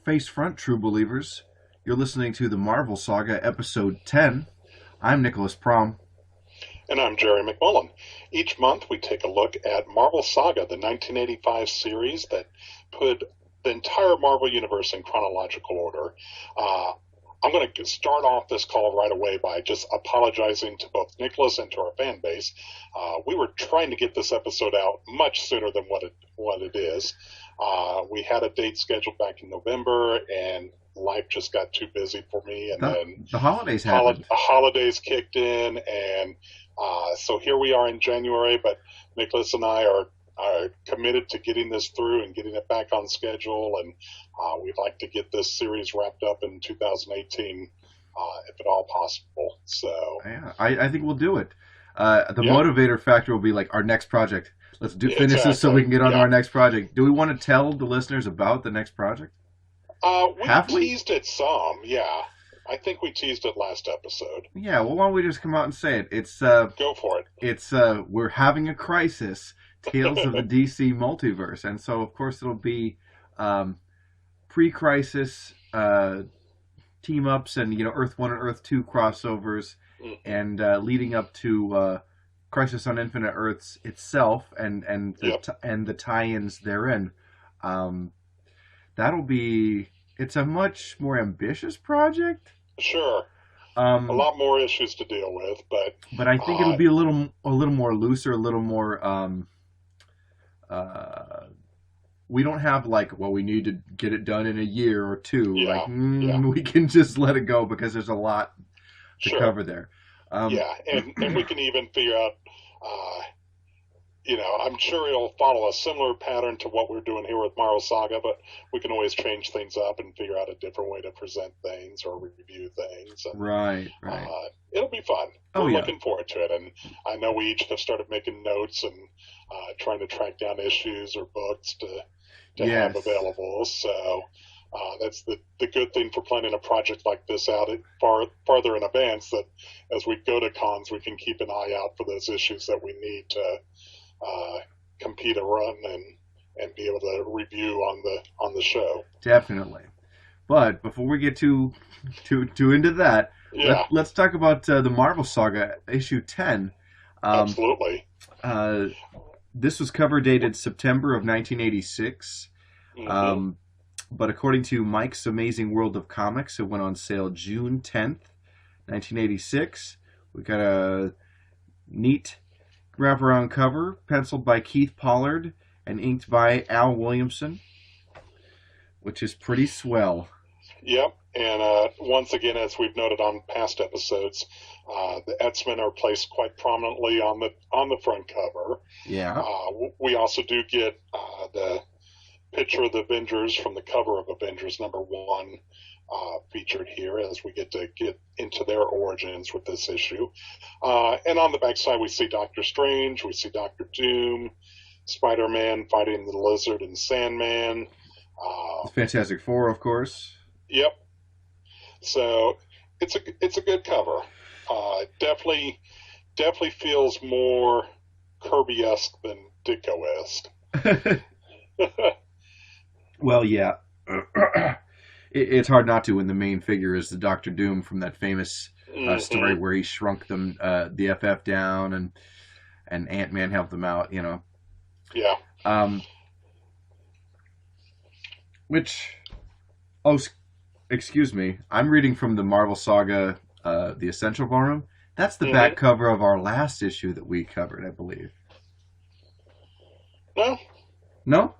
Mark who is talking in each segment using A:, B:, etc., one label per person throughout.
A: Face front, true believers. You're listening to the Marvel Saga, Episode 10. I'm Nicholas Prom.
B: And I'm Jerry McMullen. Each month we take a look at Marvel Saga, the 1985 series that put the entire Marvel Universe in chronological order. I'm going to start off this call right away by just apologizing to both Nicholas and to our fan base. We were trying to get this episode out much sooner than what it is. We had a date scheduled back in November, and life just got too busy for me. And then
A: the holidays happened.
B: Holidays kicked in, and so here we are in January. But Nicholas and I are committed to getting this through and getting it back on schedule, and we'd like to get this series wrapped up in 2018, if at all possible. So
A: yeah, I think we'll do it. The motivator factor will be like our next project. Let's finish this so we can get on to our next project. Do we want to tell the listeners about the next project?
B: We teased it some, yeah. I think we teased it last episode.
A: Yeah, well, why don't we just come out and say it? It's
B: go for it.
A: It's we're having a crisis. Tales of the DC multiverse, and so of course it'll be pre-crisis team ups and Earth 1 and Earth 2 crossovers, and leading up to Crisis on Infinite Earths itself and the tie-ins therein. It's a much more ambitious project.
B: Sure. A lot more issues to deal with,
A: but I think it'll be a little more looser, a little more. We don't have we need to get it done in a year or two. We can just let it go because there's a lot to cover there.
B: And we can even figure out, I'm sure it'll follow a similar pattern to what we're doing here with Marvel Saga, but we can always change things up and figure out a different way to present things or review things. And,
A: right.
B: It'll be fun. We're looking forward to it. And I know we each have started making notes and trying to track down issues or books to have available. So that's the good thing for planning a project like this out farther in advance, that as we go to cons, we can keep an eye out for those issues that we need to compete a run and be able to review on the show.
A: Definitely. But before we get too into that, let's talk about the Marvel Saga issue 10.
B: Absolutely.
A: This was cover dated September of 1986. But according to Mike's Amazing World of Comics, it went on sale June 10th, 1986. We got a neat wraparound cover, penciled by Keith Pollard and inked by Al Williamson, which is pretty swell.
B: Yep, and once again, as we've noted on past episodes, the X-Men are placed quite prominently on the front cover.
A: Yeah.
B: We also do get the picture of the Avengers from the cover of Avengers #1 featured here, as we get into their origins with this issue. And on the back side, we see Doctor Strange, we see Doctor Doom, Spider-Man fighting the Lizard and Sandman.
A: Fantastic Four, of course.
B: Yep. So it's a good cover. Definitely feels more Kirby-esque than Ditko-esque.
A: Well, yeah. It's hard not to when the main figure is the Doctor Doom from that famous story where he shrunk them, the FF down, and Ant-Man helped them out,
B: Yeah.
A: Excuse me, I'm reading from the Marvel Saga, The Essential Volume. That's the back cover of our last issue that we covered, I believe.
B: No?
A: No?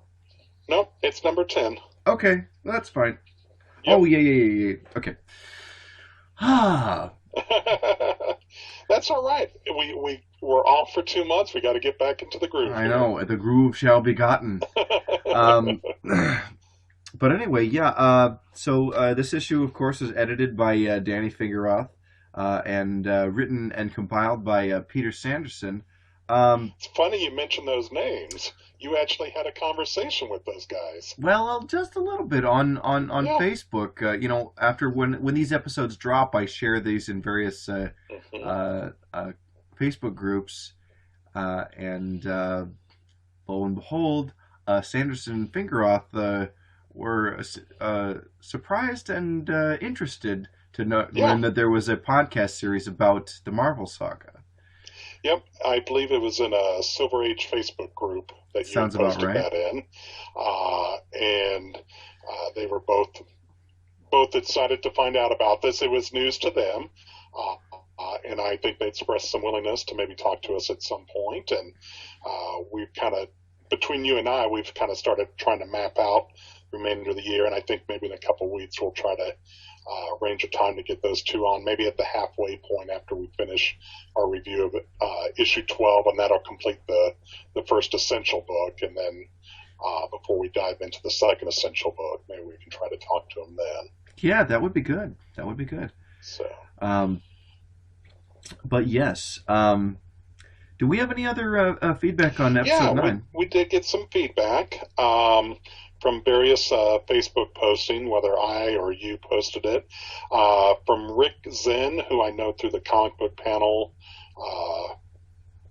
B: No, it's number 10.
A: Okay, that's fine.
B: Yep.
A: Oh, yeah. Okay.
B: That's all right. We're off for 2 months. We got to get back into the groove.
A: I know. The groove shall be gotten. But anyway, yeah. So this issue, of course, is edited by Danny Fingeroth and written and compiled by Peter Sanderson.
B: It's funny you mentioned those names. You actually had a conversation with those guys.
A: Well, just a little bit on Facebook. After when these episodes drop, I share these in various Facebook groups, and lo and behold, Sanderson and Fingeroth were surprised and interested to
B: Yeah.
A: learn that there was a podcast series about the Marvel Saga.
B: Yep. I believe it was in a Silver Age Facebook group that you had
A: Sounds about
B: posted
A: right.
B: that in, and they were both excited to find out about this. It was news to them. And I think they expressed some willingness to maybe talk to us at some point. And we've kind of, between you and I, we've kind of started trying to map out the remainder of the year. And I think maybe in a couple of weeks we'll try to arrange a time to get those two on, maybe at the halfway point after we finish our review of issue 12. And that'll complete the first essential book. And then before we dive into the second essential book, maybe we can try to talk to them then.
A: Yeah, that would be good. That would be good.
B: So.
A: Um, but yes, do we have any other feedback on
B: Yeah,
A: episode nine?
B: we did get some feedback from various Facebook posting, whether I or you posted it. From Rick Zen, who I know through the Comic Book Panel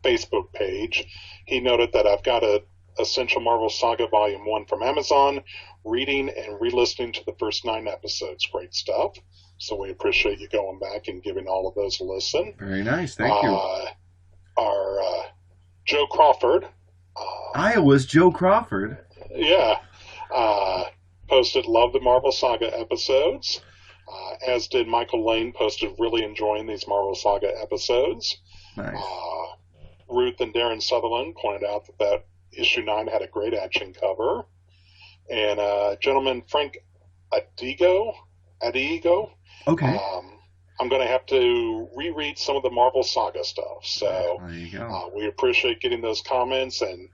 B: Facebook page, he noted that I've got a Essential Marvel Saga Volume 1 from Amazon, reading and re-listening to the first 9 episodes. Great stuff. So we appreciate you going back and giving all of those a listen.
A: Very nice, thank you.
B: Our Joe Crawford.
A: Iowa's Joe Crawford.
B: Yeah. Posted love the Marvel Saga episodes. As did Michael Lane, posted really enjoying these Marvel Saga episodes.
A: Nice.
B: Ruth and Darren Sutherland pointed out that issue 9 had a great action cover. And gentleman Frank Adigo.
A: Okay.
B: I'm going to have to reread some of the Marvel Saga stuff. So
A: There you go.
B: we appreciate getting those comments and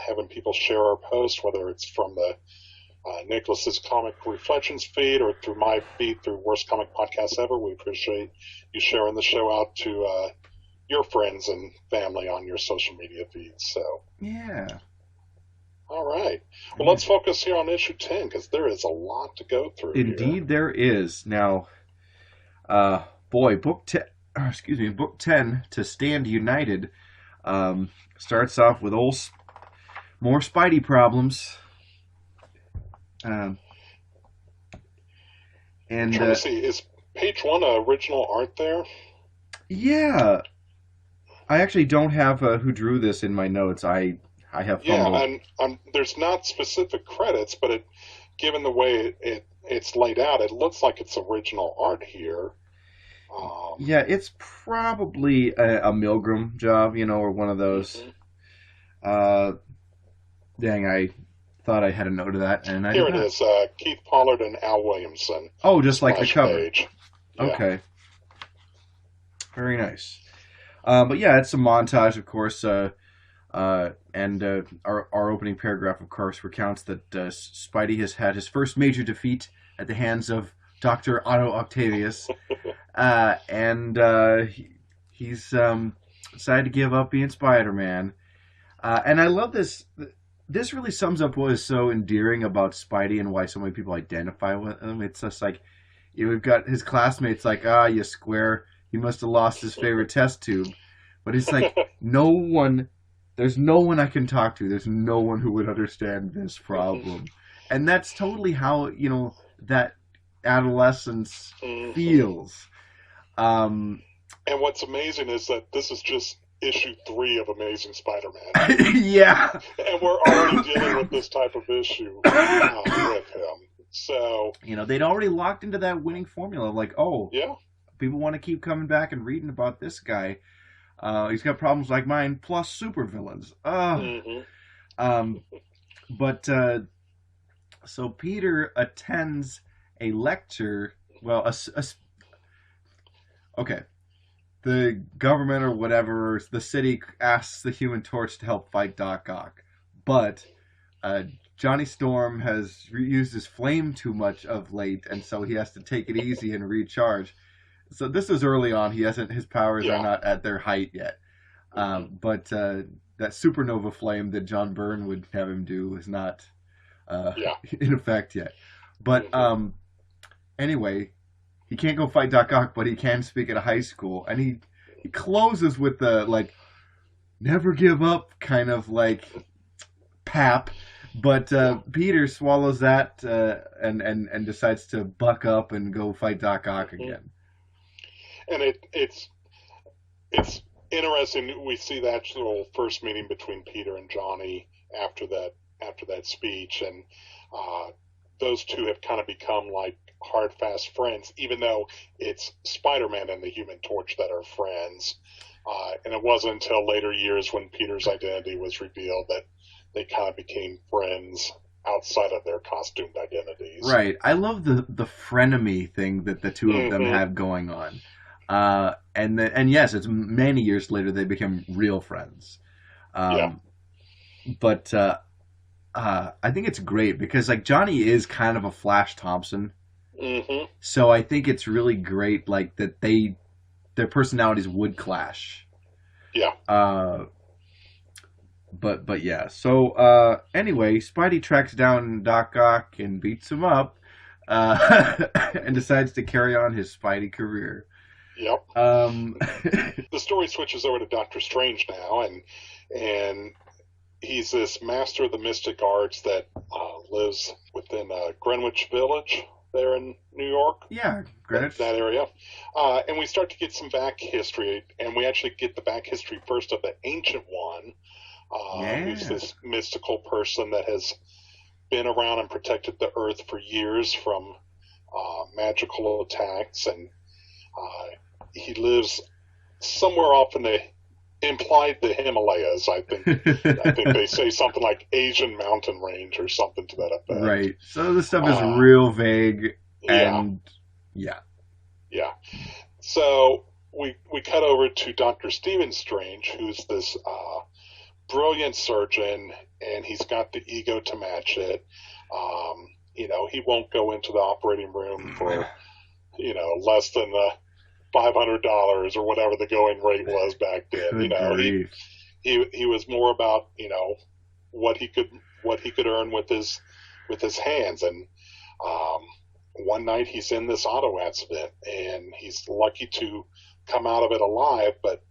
B: having people share our post, whether it's from the Nicholas's Comic Reflections feed or through my feed through Worst Comic Podcast Ever. We appreciate you sharing the show out to your friends and family on your social media feeds. So
A: Yeah.
B: all right. Well, let's focus here on issue 10 because there is a lot to go through.
A: Indeed,
B: here.
A: there is. Now, book 10 to Stand United starts off with more Spidey problems.
B: And trying to see, is page 1 original art there?
A: Yeah, I actually don't have who drew this in my notes. I have fumbled.
B: And there's not specific credits, but given the way it's laid out, it looks like it's original art here.
A: Yeah, it's probably a Milgram job, or one of those.
B: Mm-hmm.
A: Dang, I thought I had a note of that, and
B: here it is. Keith Pollard and Al Williamson.
A: Oh, just like the cover.
B: Page. Yeah.
A: Okay. Very nice. But yeah, it's a montage, of course, and our opening paragraph, of course, recounts that Spidey has had his first major defeat at the hands of Dr. Otto Octavius, and he's decided to give up being Spider-Man. And I love this. This really sums up what is so endearing about Spidey and why so many people identify with him. It's just like, we've got his classmates like, you square, he must have lost his favorite test tube. But it's like, there's no one I can talk to. There's no one who would understand this problem. And that's totally how, that adolescence feels.
B: And what's amazing is that this is just issue 3 of Amazing Spider-Man.
A: Yeah.
B: And we're already dealing with this type of issue with him. So,
A: they'd already locked into that winning formula of like,
B: yeah,
A: people want to keep coming back and reading about this guy. He's got problems like mine, plus supervillains. But so Peter attends a lecture. Well, okay. The government or whatever, the city asks the Human Torch to help fight Doc Ock. But Johnny Storm has used his flame too much of late, and so he has to take it easy and recharge. So this is early on. His powers are not at their height yet. But that supernova flame that John Byrne would have him do is not in effect yet. But anyway, he can't go fight Doc Ock, but he can speak at a high school. And he closes with the, never give up kind of, pap. But
B: Yeah.
A: Peter swallows that and decides to buck up and go fight Doc Ock
B: Hmm.
A: again.
B: And it's interesting. We see the actual first meeting between Peter and Johnny after that speech, and uh, those two have kind of become like hard fast friends, even though it's Spider-Man and the Human Torch that are friends. And it wasn't until later years when Peter's identity was revealed that they kind of became friends outside of their costumed identities.
A: Right. I love the frenemy thing that the two of them
B: Hmm.
A: have going on. And yes, it's many years later they become real friends.
B: Yeah.
A: Um, but I think it's great because like Johnny is kind of a Flash Thompson,
B: Hmm.
A: so I think it's really great like that their personalities would clash.
B: Yeah.
A: Uh, but yeah. So anyway, Spidey tracks down Doc Ock and beats him up, and decides to carry on his Spidey career.
B: Yep.
A: Um,
B: The story switches over to Doctor Strange now, and he's this master of the mystic arts that lives within Greenwich Village there in New York,
A: yeah,
B: that
A: Greenwich.
B: area. And we start to get some back history, and we actually get the back history first of the Ancient One, who's
A: Yeah.
B: this mystical person that has been around and protected the Earth for years from magical attacks, and he lives somewhere off in the implied the Himalayas. I think they say something like Asian mountain range or something to that effect.
A: Right. So this stuff is
B: Uh,
A: real vague,
B: yeah,
A: and yeah.
B: yeah. So we cut over to Dr. Stephen Strange, who's this brilliant surgeon, and he's got the ego to match it. He won't go into the operating room for less than the $500 or whatever the going rate was back then.
A: Good grief.
B: He was more about what he could earn with his hands. And um, one night he's in this auto accident and he's lucky to come out of it alive, but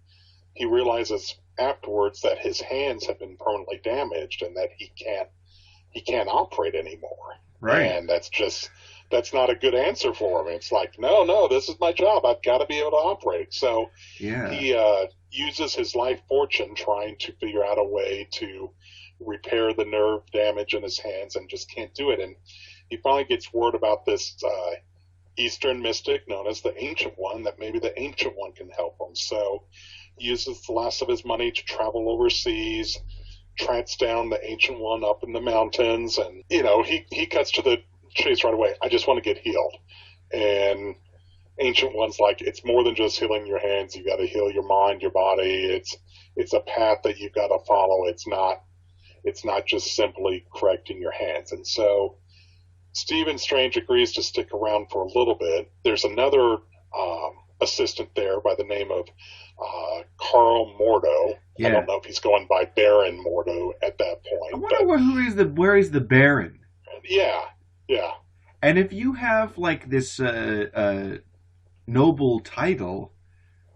B: he realizes afterwards that his hands have been permanently damaged and that he can't operate anymore.
A: Right.
B: And that's not a good answer for him. It's like, no, this is my job. I've got to be able to operate. So
A: Yeah.
B: he uses his life fortune trying to figure out a way to repair the nerve damage in his hands and just can't do it. And he finally gets word about this Eastern mystic known as the Ancient One, that maybe the Ancient One can help him. So he uses the last of his money to travel overseas, tracks down the Ancient One up in the mountains, and he cuts to the chase right away. I just want to get healed. And Ancient One's like, it's more than just healing your hands. You got to heal your mind, your body. It's a path that you've got to follow. It's not just simply correcting your hands. And so Stephen Strange agrees to stick around for a little bit. There's another assistant there by the name of Carl Mordo. I
A: Yeah.
B: don't know if he's going by Baron Mordo at that
A: I
B: point,
A: wonder
B: but
A: where is the Baron?
B: yeah, yeah.
A: And if you have like this noble title,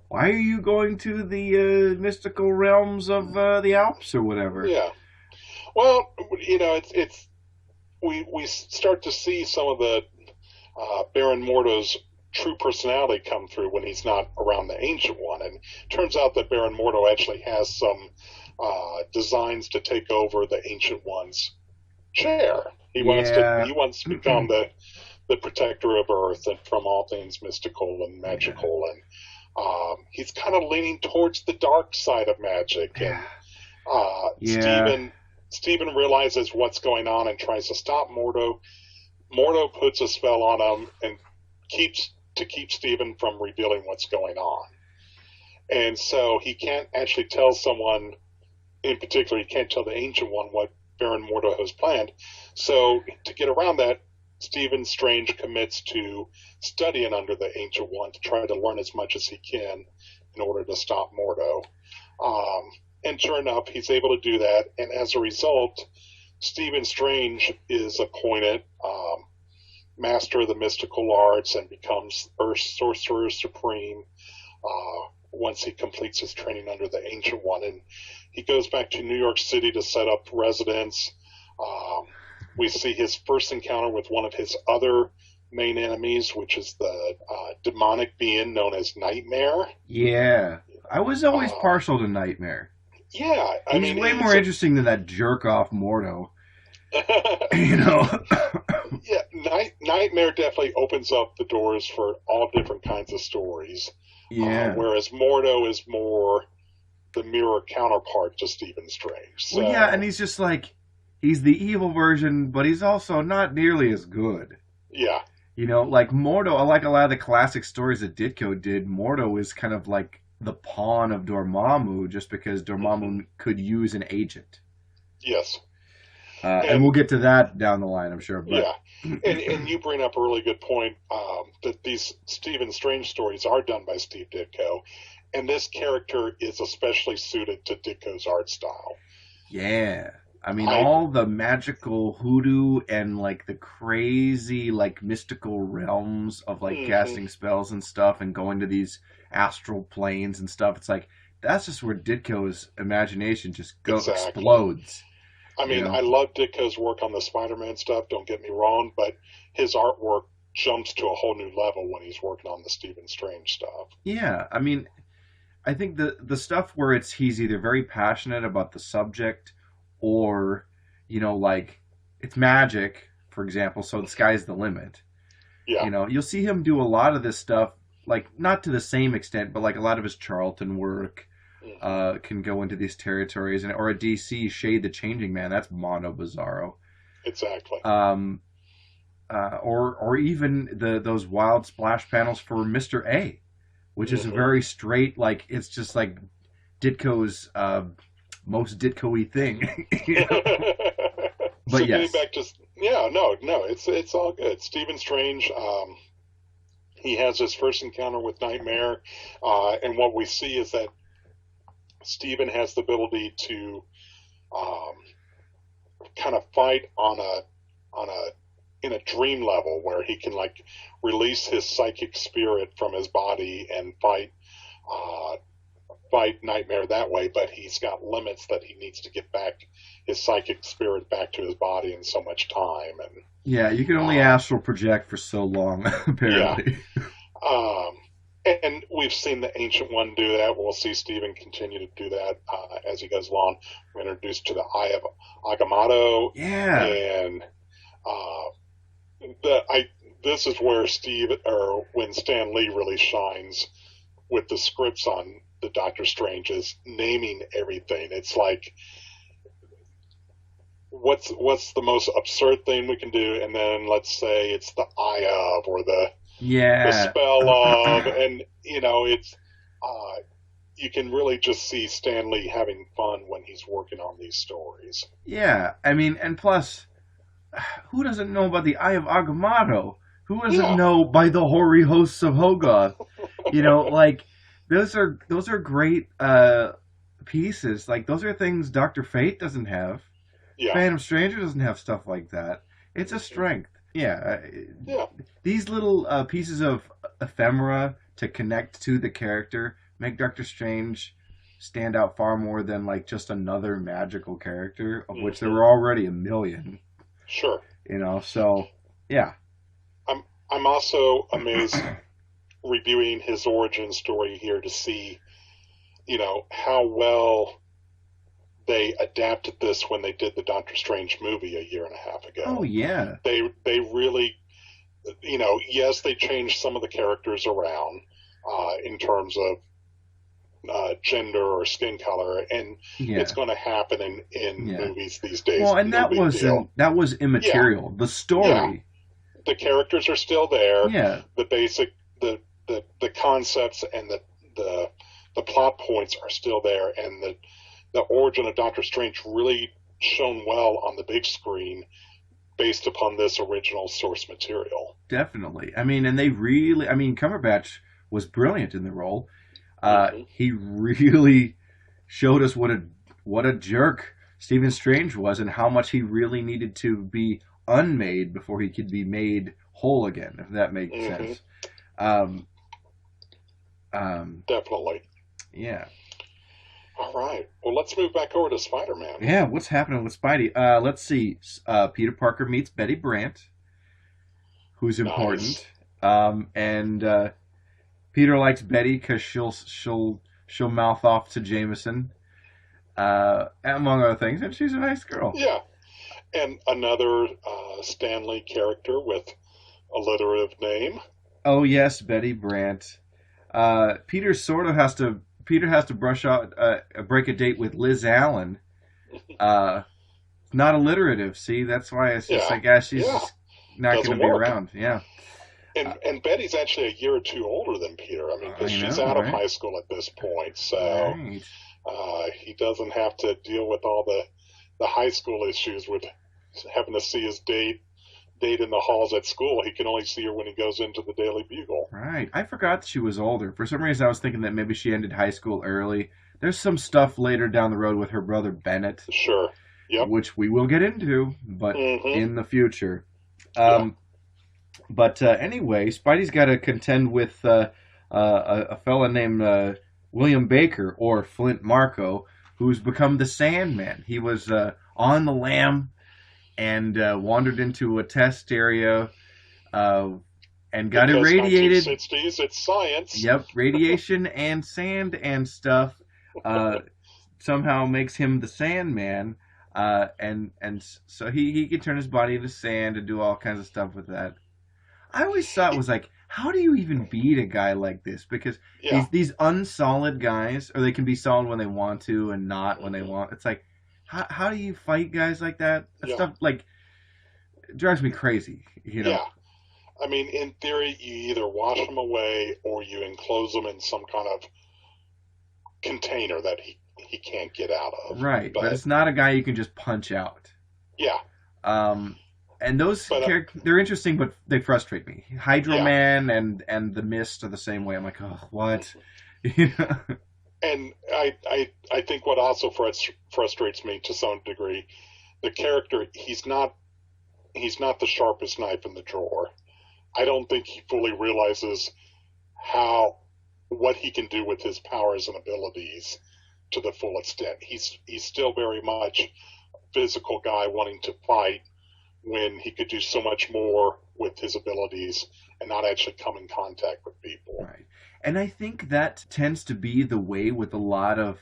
A: why are you going to the mystical realms of the Alps or whatever?
B: Yeah. Well, it's we start to see some of the Baron Mordo's true personality come through when he's not around the Ancient One, and it turns out that Baron Mordo actually has some designs to take over the Ancient One's chair.
A: Yeah.
B: He wants to become the protector of Earth and from all things mystical and
A: Yeah.
B: magical, and he's kind of leaning towards the dark side of magic. And
A: Yeah.
B: Stephen realizes what's going on and tries to stop Mordo. Mordo puts a spell on him and keep Stephen from revealing what's going on. And so he can't actually tell someone in particular. He can't tell the Ancient One what Baron Mordo has planned. So to get around that, Stephen Strange commits to studying under the Ancient One to try to learn as much as he can in order to stop Mordo. And sure enough, he's able to do that. And as a result, Stephen Strange is appointed Master of the Mystical Arts and becomes Earth's Sorcerer Supreme once he completes his training under the Ancient One. And he goes back to New York City to set up residence. Um, we see his first encounter with one of his other main enemies, which is the demonic being known as Nightmare.
A: Yeah. I was always
B: Uh,
A: partial to Nightmare.
B: yeah, I
A: He's
B: mean,
A: way more
B: he's a
A: interesting than that jerk off Mordo. You
B: yeah,
A: know?
B: Nightmare definitely opens up the doors for all different kinds of stories,
A: Yeah.
B: whereas Mordo is more the mirror counterpart to Stephen Strange.
A: Well, yeah, and
B: So,
A: he's just like, he's the evil version, but he's also not nearly as good.
B: yeah,
A: You know, like Mordo, I like a lot of the classic stories that Ditko did. Mordo is kind of like the pawn of Dormammu just because
B: hmm
A: Dormammu could use an agent.
B: yes,
A: And we'll
B: and
A: get to that down the line, I'm sure. But
B: yeah, and you bring up a really good point that these Stephen Strange stories are done by Steve Ditko, and this character is especially suited to Ditko's art style.
A: yeah. I mean,
B: I
A: all the magical hoodoo and like the crazy, like mystical realms of like
B: hmm
A: casting spells and stuff and going to these astral planes and stuff. It's like that's just where Ditko's imagination just go
B: exactly.
A: explodes,
B: I
A: you
B: mean, I
A: know?
B: love Ditko's work on the Spider-Man stuff. Don't get me wrong, but his artwork jumps to a whole new level when he's working on the Stephen Strange stuff.
A: Yeah, I mean, I think the stuff where it's he's either very passionate about the subject or, like it's magic, for example, so the sky's the limit.
B: Yeah.
A: You'll see him do a lot of this stuff, like not to the same extent, but like a lot of his Charlton work
B: hmm
A: can go into these territories, and or a DC Shade the Changing Man, that's Mono Bizarro.
B: Exactly.
A: Um, or even those wild splash panels for Mister A, which is a
B: hmm
A: very straight, like it's just like Ditko's most Ditko-y thing. you know?
B: So
A: But
B: getting
A: yes,
B: back to yeah, no, it's all good. Stephen Strange, he has his first encounter with Nightmare, and what we see is that Stephen has the ability to um, kind of fight on a in a dream level where he can like release his psychic spirit from his body and uh, fight Nightmare that way, but he's got limits that he needs to get back his psychic spirit back to his body in so much time. And
A: yeah, you can only
B: uh,
A: astral project for so long,
B: yeah,
A: apparently.
B: um, and we've seen the Ancient One do that. We'll see Stephen continue to do that as he goes along. We're introduced to the Eye of Agamotto,
A: Yeah,
B: and uh, the I. This is where Steve or when Stan Lee really shines with the scripts on the Doctor Strange is naming everything. It's like what's the most absurd thing we can do, and then let's say it's the eye of or the
A: yeah.
B: spell of, and it's you can really just see Stan Lee having fun when he's working on these stories.
A: Yeah, I mean, and plus, who doesn't know about the Eye of Agamotto? Who doesn't
B: Yeah,
A: know by the hoary hosts of Hogoth? Like those are great pieces. Like those are things Doctor Fate doesn't have.
B: yeah,
A: Phantom Stranger doesn't have stuff like that. It's a
B: hmm
A: strength. Yeah,
B: yeah,
A: these little pieces of ephemera to connect to the character make Doctor Strange stand out far more than like just another magical character, of which there
B: hmm
A: were already a million.
B: sure.
A: So yeah.
B: I'm also amazed reviewing his origin story here to see how well they adapted this when they did the Doctor Strange movie a year and a half
A: Oh
B: ago.
A: yeah.
B: They really, yes, they changed some of the characters around in terms of gender or skin color, and it's
A: Yeah.
B: going to happen in
A: Yeah.
B: movies these days.
A: Well, and
B: No big deal.
A: that was
B: Yeah,
A: immaterial. The
B: yeah.
A: story.
B: The characters are still there.
A: Yeah.
B: The basic, the concepts and the the plot points are still there, and the origin of Doctor Strange really shone well on the big screen based upon this original source material.
A: Definitely. I mean, and they really. I mean, Cumberbatch was brilliant in the role.
B: hmm
A: He really showed us what a jerk Stephen Strange was, and how much he really needed to be unmade before he could be made whole again. If that makes
B: hmm
A: sense. Um, um,
B: Definitely.
A: yeah.
B: All right. Well, let's move back over to Spider-Man.
A: Yeah, what's happening with Spidey? Let's see. Peter Parker meets Betty Brant, who's
B: Nice.
A: important. And Peter likes Betty because she'll mouth off to Jameson, among other things, and she's a nice girl.
B: Yeah. And another Stanley character with alliterative name.
A: Oh yes, Betty Brant. Peter sort of has to. Peter has to brush out, break a date with Liz Allen. Uh, not alliterative. See, that's why it's just
B: Yeah.
A: like, ah, she's
B: Yeah.
A: just not going to
B: Doesn't
A: be
B: work.
A: around. Yeah,
B: And Betty's actually a year or two older than Peter. I mean, because
A: I
B: she's
A: know,
B: out of
A: right?
B: high school at this point, so
A: Right.
B: he doesn't have to deal with all the high school issues with having to see his date in the halls at school. He can only see her when he goes into the Daily Bugle.
A: Right. I forgot she was older. For some reason, I was thinking that maybe she ended high school early. There's some stuff later down the road with her brother Bennett,
B: Sure. Yep.
A: which we will get into, but
B: Mm-hmm.
A: in the future.
B: Yeah.
A: Um, but anyway, Spidey's got to contend with a fella named William Baker, or Flint Marko, who's become the Sandman. He was on the lam and wandered into a test area uh, and got
B: Because
A: irradiated.
B: 1960s, it's science.
A: Yep, radiation and sand and stuff uh, somehow makes him the Sandman, and so he can turn his body into sand and do all kinds of stuff with that. I always thought it was like, how do you even beat a guy like this? Because
B: Yeah.
A: these unsolid guys, or they can be solid when they want to and not when they
B: Mm-hmm.
A: want. It's like, how do you fight guys like that? That
B: Yeah.
A: stuff like drives me crazy. You know?
B: Yeah. I mean, in theory, you either wash them away or you enclose them in some kind of container that he can't get out of.
A: Right, but
B: But
A: it's not a guy you can just punch out.
B: yeah,
A: Um, and those
B: but
A: characters, they're interesting, but they frustrate me. Hydro
B: yeah,
A: Man and the Mist are the same way. I'm like, oh, what? You know?
B: and I think what also frustrates me to some degree, the character he's not the sharpest knife in the drawer. I don't think he fully realizes how what he can do with his powers and abilities to the full extent. He's still very much a physical guy wanting to fight when he could do so much more with his abilities and not actually come in contact with people.
A: Right. And I think that tends to be the way with a lot of,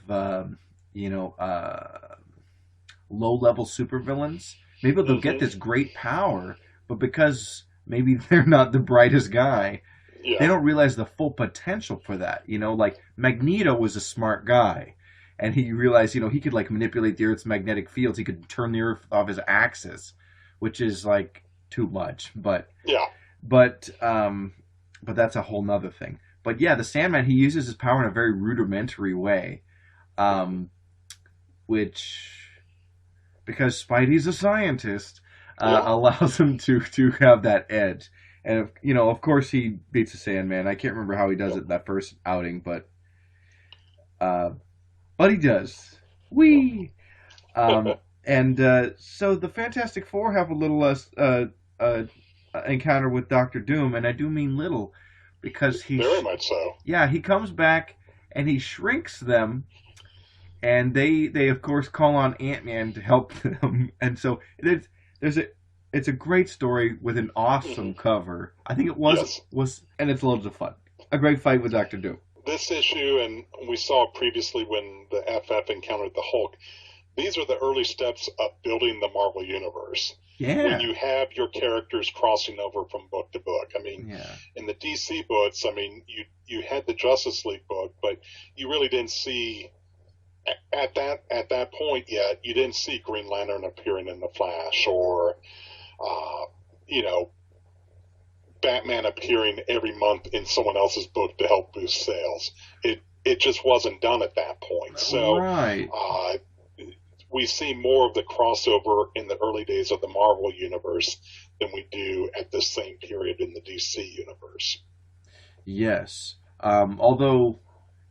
A: low-level supervillains. Maybe they'll get
B: Hmm.
A: this great power, but because maybe they're not the brightest guy, they
B: Yeah,
A: don't realize the full potential for that. Like Magneto was a smart guy, and he realized, he could like manipulate the Earth's magnetic fields. He could turn the Earth off his axis, which is like too much.
B: yeah,
A: But um, but that's a whole nother thing. But yeah, the Sandman, he uses his power in a very rudimentary way, um, which, because Spidey's a scientist,
B: yeah.
A: allows him to have that edge. And of course, he beats the Sandman. I can't remember how he does
B: Yep,
A: it that first outing, uh, but he does.
B: yep.
A: Wee. And so the Fantastic Four have a little uh, encounter with Doctor Doom, and I do mean little, because
B: Very much so.
A: he comes back and he shrinks them, and they of course call on Ant-Man to help them, and so there's a it's a great story with an
B: Hmm.
A: awesome cover. I think it
B: Yes.
A: was and it's loads of fun. A great fight with Doctor Doom.
B: This issue, and we saw it previously when the FF encountered the Hulk, these are the early steps of building the Marvel Universe. When
A: Yeah,
B: you have your characters crossing over from book to book. I mean,
A: yeah,
B: in the DC books, I mean, you had the Justice League book, but you really didn't see at that point yet. You didn't see Green Lantern appearing in the Flash, or uh, you know, Batman appearing every month in someone else's book to help boost sales. It just wasn't done at that point. So
A: right.
B: uh, we see more of the crossover in the early days of the Marvel universe than we do at this same period in the DC universe.
A: Yes. Although,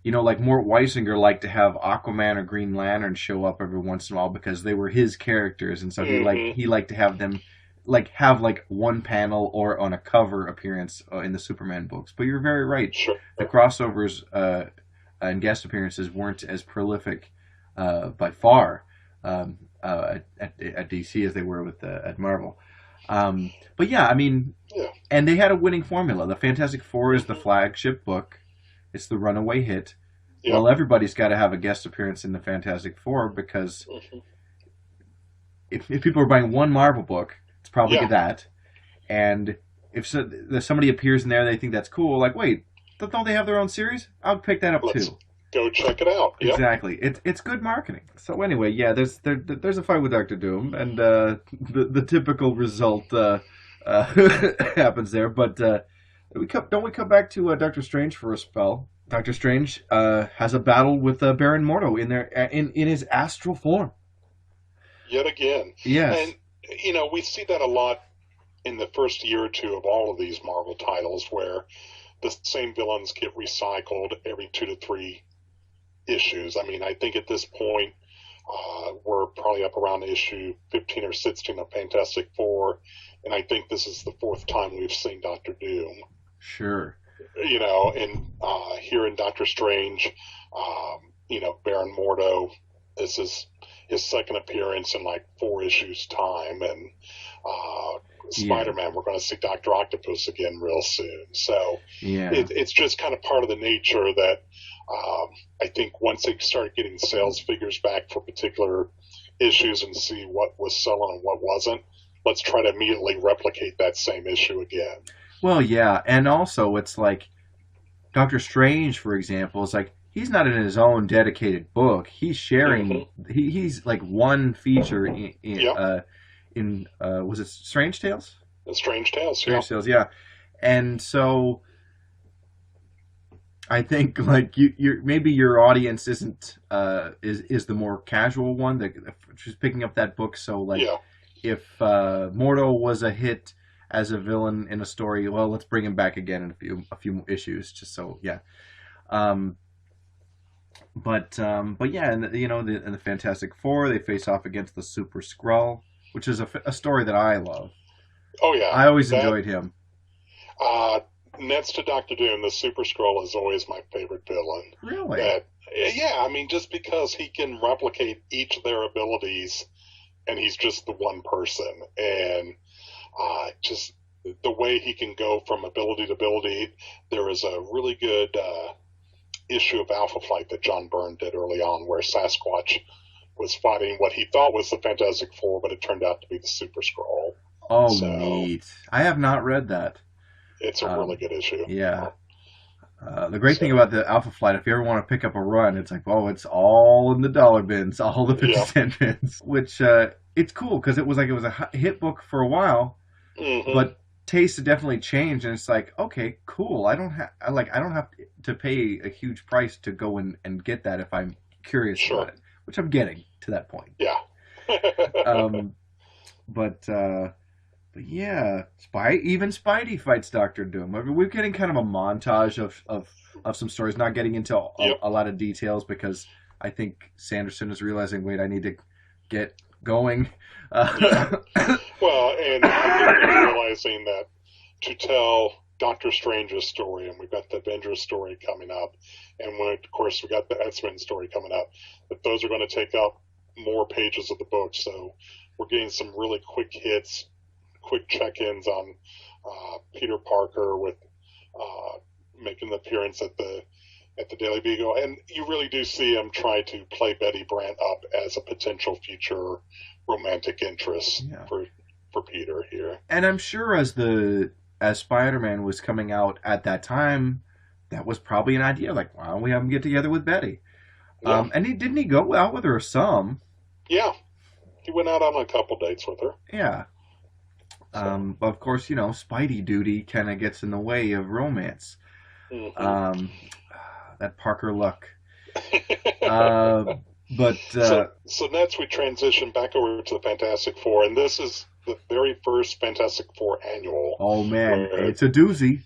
A: like Mort Weisinger liked to have Aquaman or Green Lantern show up every once in a while because they were his characters, and so
B: Hmm.
A: he liked to have them have like one panel or on a cover appearance in the Superman books. But you're very right.
B: Sure.
A: The crossovers and guest appearances weren't as prolific by far at DC as they were with at Marvel. But yeah, I mean,
B: Yeah.
A: and they had a winning formula. The Fantastic Four is the
B: Hmm.
A: flagship book. It's the runaway hit.
B: Yep.
A: Well, everybody's got to have a guest appearance in the Fantastic Four because
B: Hmm.
A: if people are buying one Marvel book, it's probably
B: Yeah.
A: that. And if somebody appears in there, they think that's cool. Like, wait, don't they have their own series? I'll pick that up
B: Let's
A: too.
B: go check it out. Yep.
A: Exactly. It's good marketing. So anyway, yeah, there's a fight with Doctor Doom, and the typical result happens there. But don't we come back to Doctor Strange for a spell? Doctor Strange has a battle with Baron Mordo in there in his astral form.
B: Yet again.
A: Yes.
B: And, we see that a lot in the first year or two of all of these Marvel titles where the same villains get recycled every 2 to 3 issues. I mean, I think at this point, we're probably up around issue 15 or 16 of Fantastic Four, and I think this is the fourth time we've seen Doctor Doom.
A: Sure.
B: And here in Doctor Strange, Baron Mordo, this is his second appearance in like 4 issues time, and
A: Yeah.
B: Spider-Man, we're going to see Doctor Octopus again real soon. So
A: Yeah.
B: it's just kind of part of the nature that I think once they start getting sales figures back for particular issues and see what was selling and what wasn't, let's try to immediately replicate that same issue again.
A: Well, yeah, and also it's like Doctor Strange, for example, is like he's not in his own dedicated book. He's
B: Hmm.
A: sharing. He's like one feature
B: Yep.
A: in was it Strange Tales?
B: The Strange Tales. Yeah.
A: Strange Tales, yeah. And so I think like you maybe your audience isn't is the more casual one that just picking up that book. So like
B: Yeah.
A: if Mordo was a hit as a villain in a story, well, let's bring him back again in a few issues, just so yeah. Um, but yeah, and in the Fantastic Four, they face off against the Super Skrull, which is a story that I love.
B: Oh yeah.
A: I always
B: That
A: enjoyed him.
B: uh, next to Doctor Doom, the Super Skrull is always my favorite villain.
A: Really?
B: That yeah, I mean, just because he can replicate each of their abilities, and he's just the one person, and just the way he can go from ability to ability. There is a really good issue of Alpha Flight that John Byrne did early on, where Sasquatch was fighting what he thought was the Fantastic Four, but it turned out to be the Super Skrull.
A: Oh,
B: So
A: neat. I have not read that.
B: it's a really
A: Um,
B: good issue.
A: yeah. The great thing
B: So
A: about the Alpha Flight, if you ever want to pick up a run, it's like, oh, it's all in the dollar bins, all the 50
B: yeah.
A: cent bins, which it's cool because it was a hit book for a while,
B: Hmm.
A: but tastes definitely changed, and it's like, okay, cool. I don't have to pay a huge price to go and get that if I'm curious about
B: Sure.
A: it, which I'm getting to that point.
B: Yeah.
A: Um, but yeah, even Spidey fights Doctor Doom. I mean, we're getting kind of a montage of some stories, not getting into
B: Yep.
A: a lot of details because I think Sanderson is realizing, wait, I need to get going.
B: Yeah.
A: Uh,
B: Well, and I think they're realizing that to tell Doctor Strange's story, and we've got the Avengers story coming up, and when of course we got the X-Men story coming up, that those are going to take up more pages of the book. So we're getting some really quick hits, quick check-ins on Peter Parker with uh, making an appearance at the Daily Beagle, and you really do see him try to play Betty Brant up as a potential future romantic interest
A: yeah,
B: for Peter here.
A: and I'm sure as Spider-Man was coming out at that time, that was probably an idea. Like, why don't we have him get together with Betty?
B: Yeah,
A: And he go out with her some?
B: yeah. He went out on a couple dates with her.
A: Yeah.
B: So,
A: But of course, Spidey duty kind of gets in the way of romance.
B: hmm.
A: Um, that Parker luck. Uh, but
B: so next we transition back over to the Fantastic Four, and this is the very first Fantastic Four annual
A: oh man,
B: where,
A: it's a doozy.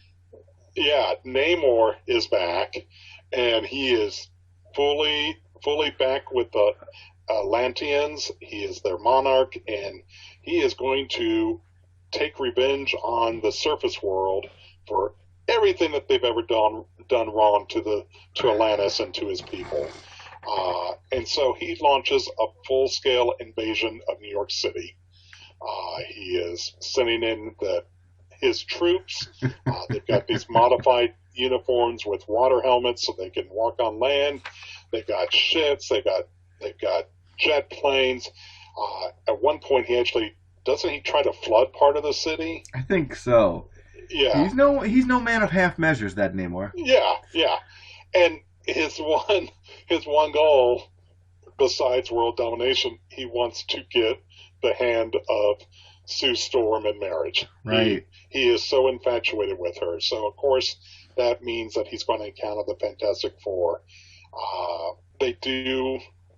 B: yeah, Namor is back, and he is fully back with the Atlanteans. He is their monarch, and he is going to take revenge on the surface world for everything that they've ever done wrong to Atlantis and to his people. And so he launches a full-scale invasion of New York City. He is sending in his troops. They've got these modified uniforms with water helmets so they can walk on land. They've got ships. They've got jet planes. At one point, doesn't he try to flood part of the city?
A: I think so.
B: Yeah,
A: He's no man of half measures, that Namor.
B: yeah. And his one goal, besides world domination, he wants to get the hand of Sue Storm in marriage.
A: Right.
B: He is so infatuated with her. So, of course, that means that he's going to encounter the Fantastic Four.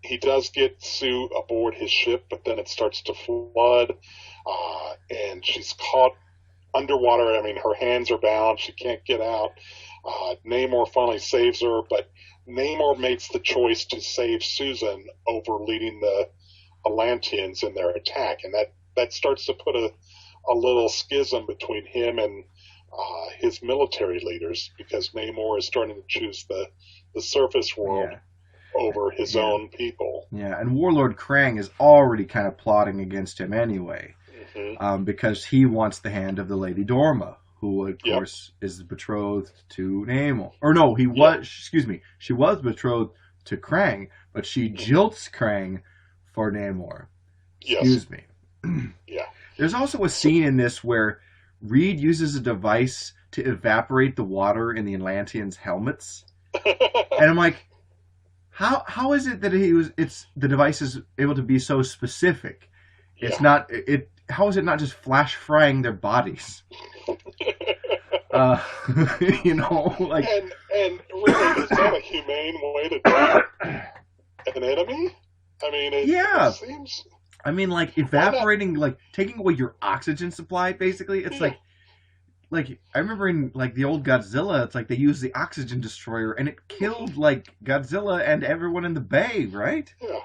B: He does get Sue aboard his ship, but then it starts to flood, and she's caught underwater. I mean, her hands are bound. She can't get out. Namor finally saves her, but Namor makes the choice to save Susan over leading the Atlanteans in their attack, and that starts to put a little schism between him and his military leaders, because Namor is starting to choose the surface world over his own people.
A: Yeah, and Warlord Krang is already kind of plotting against him anyway, because he wants the hand of the Lady Dorma, who, of course, is betrothed to Namor. Or no, she was betrothed to Krang, but she jilts Krang for Namor. Excuse me.
B: Yeah.
A: There's also a scene in this where Reed uses a device to evaporate the water in the Atlanteans' helmets. And I'm like, how is it that the device is able to be so specific? It's not how is it not just flash frying their bodies? You know, like,
B: and really, is that a humane way to treat an enemy? I mean, it seems.
A: I mean, like, evaporating, like, taking away your oxygen supply, basically. It's like I remember in, like, the old Godzilla, it's like they used the oxygen destroyer, and it killed, like, Godzilla and everyone in the bay, right?
B: Yeah.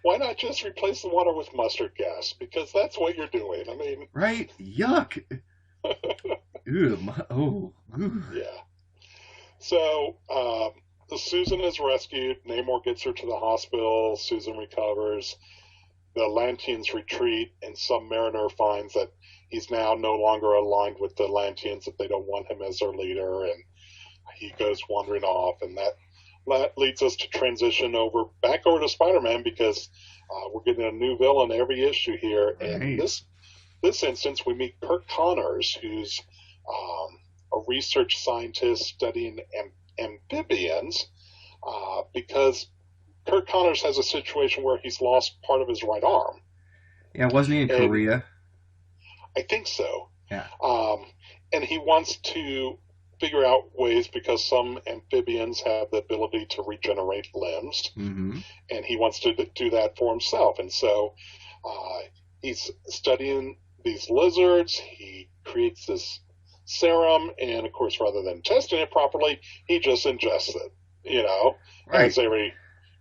B: Why not just replace the water with mustard gas? Because that's what you're doing. I mean...
A: Right? Yuck. Ew.
B: Yeah. So, Susan is rescued. Namor gets her to the hospital. Susan recovers. The Atlanteans retreat, and some mariner finds that he's now no longer aligned with the Atlanteans, that they don't want him as their leader, and he goes wandering off, and that leads us to transition back over to Spider-Man, because we're getting a new villain every issue here. And in this instance, we meet Kurt Connors, who's a research scientist studying amphibians, because Kurt Connors has a situation where he's lost part of his right arm.
A: Yeah, wasn't he in Korea?
B: I think so.
A: Yeah.
B: And he wants to figure out ways, because some amphibians have the ability to regenerate limbs, and he wants to do that for himself. And so he's studying these lizards. He creates this serum, and of course, rather than testing it properly, he just ingests it, as every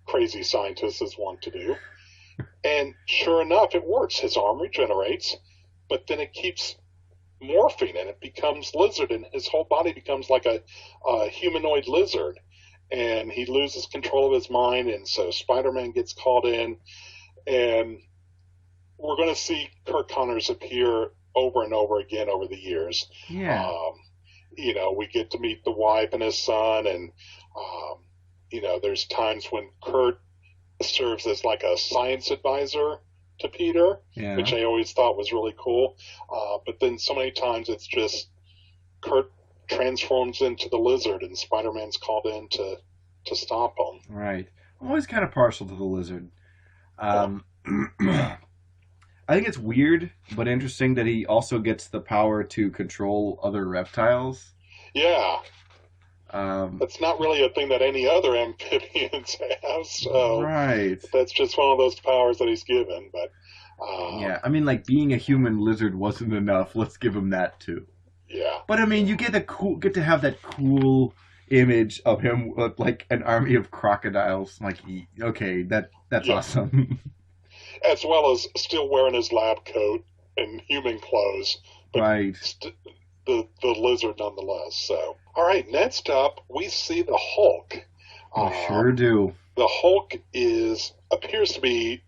B: crazy scientist is wont to do. And sure enough, it works. His arm regenerates, but then it keeps morphing, and it becomes lizard, and his whole body becomes like a humanoid lizard, and he loses control of his mind. And so Spider-Man gets called in, and we're going to see Kurt Connors appear over and over again over the years.
A: Yeah.
B: We get to meet the wife and his son, and there's times when Kurt serves as like a science advisor to Peter, which I always thought was really cool. But then so many times it's just Kurt transforms into the lizard, and Spider-Man's called in to stop him.
A: Right. I'm always kind of partial to the lizard. I think it's weird but interesting that he also gets the power to control other reptiles.
B: Yeah. That's not really a thing that any other amphibians have, so
A: right.
B: That's just one of those powers that he's given. But
A: yeah, I mean, like, being a human lizard wasn't enough. Let's give him that too.
B: Yeah.
A: But I mean, you get to have that cool image of him with, like, an army of crocodiles. Like, okay, that's awesome.
B: As well as still wearing his lab coat and human clothes, but
A: right.
B: The lizard nonetheless. So, all right, next up we see the Hulk.
A: We sure do.
B: the Hulk appears to be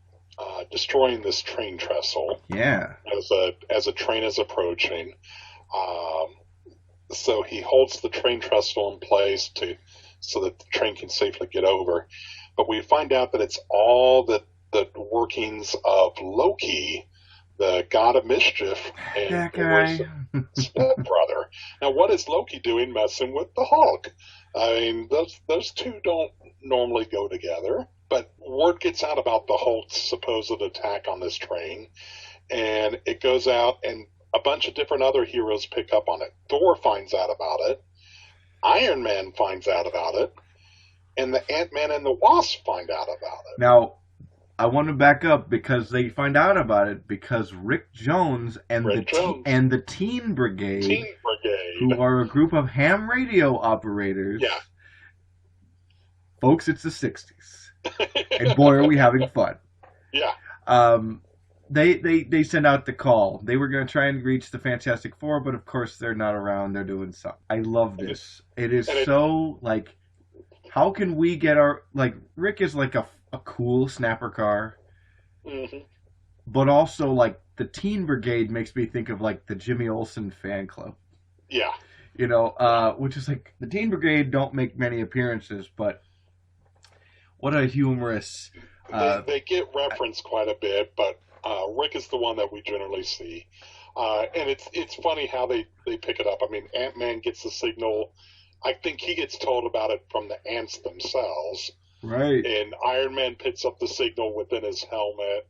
B: destroying this train trestle
A: Yeah.
B: as a train is approaching. Um, so he holds the train trestle in place so that the train can safely get over. But we find out that it's all the workings of Loki, the god of mischief, and
A: That
B: Thor's
A: guy.
B: stepbrother. Now, what is Loki doing messing with the Hulk? I mean, those two don't normally go together. But word gets out about the Hulk's supposed attack on this train, and it goes out, and a bunch of different other heroes pick up on it. Thor finds out about it. Iron Man finds out about it, and the Ant-Man and the Wasp find out about it.
A: Now, I want to back up because they find out about it because Rick Jones and
B: Rick Jones.
A: and the Teen Brigade,
B: Teen Brigade,
A: who are a group of ham radio operators.
B: Yeah.
A: Folks, it's the 60s. And boy, are we having fun.
B: Yeah.
A: They send out the call. They were going to try and reach the Fantastic Four, but of course they're not around. They're doing something. I love this. It is so, like, how can we get our, like, Rick is like a cool snapper car,
B: Mm-hmm.
A: but also, like, the Teen Brigade makes me think of, like, the Jimmy Olsen fan club.
B: Yeah.
A: You know, which is like, the Teen Brigade don't make many appearances, but what a humorous...
B: They get referenced quite a bit, but Rick is the one that we generally see. And it's funny how they pick it up. I mean, Ant-Man gets the signal. I think he gets told about it from the ants themselves.
A: Right.
B: And Iron Man picks up the signal within his helmet.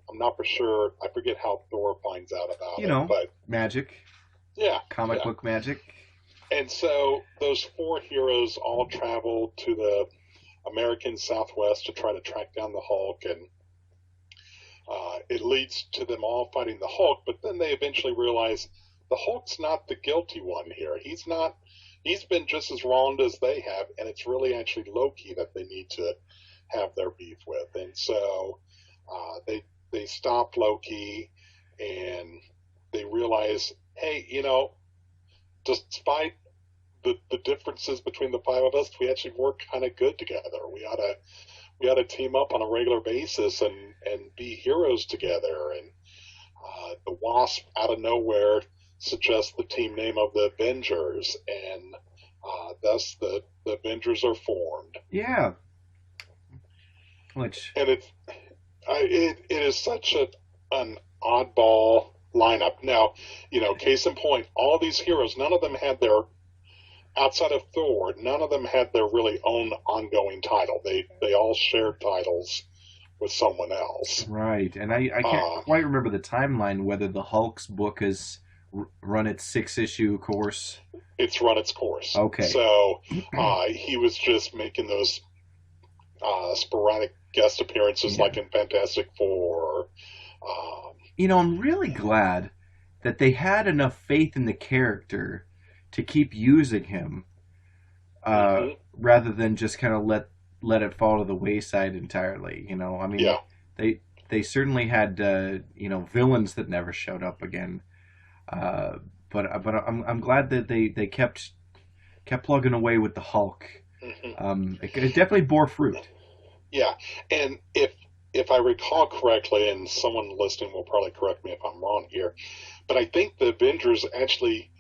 B: I'm not for sure. I forget how Thor finds out about it. But
A: magic.
B: Yeah.
A: Comic book magic.
B: And so those four heroes all travel to the American Southwest to try to track down the Hulk, and it leads to them all fighting the Hulk. But then they eventually realize the Hulk's not the guilty one here. He's not. He's been just as wronged as they have, and it's really actually Loki that they need to have their beef with. And so they stop Loki, and they realize, hey, despite the differences between the five of us, we actually work kind of good together. We ought to team up on a regular basis and be heroes together. And the Wasp out of nowhere suggests the team name of the Avengers, and thus the Avengers are formed.
A: Yeah.
B: And it is such an oddball lineup. Now, case in point, all these heroes, none of them had their, outside of Thor, none of them had their really own ongoing title. They all shared titles with someone else.
A: Right, and I can't quite remember the timeline, whether the Hulk's book has run its 6-issue course.
B: It's run its course.
A: Okay.
B: So he was just making those sporadic guest appearances like in Fantastic Four.
A: I'm really glad that they had enough faith in the character to keep using him, rather than just kind of let it fall to the wayside entirely. I mean, they certainly had villains that never showed up again, but I'm glad that they kept plugging away with the Hulk. It definitely bore fruit.
B: Yeah, and if I recall correctly, and someone listening will probably correct me if I'm wrong here, but I think the Avengers actually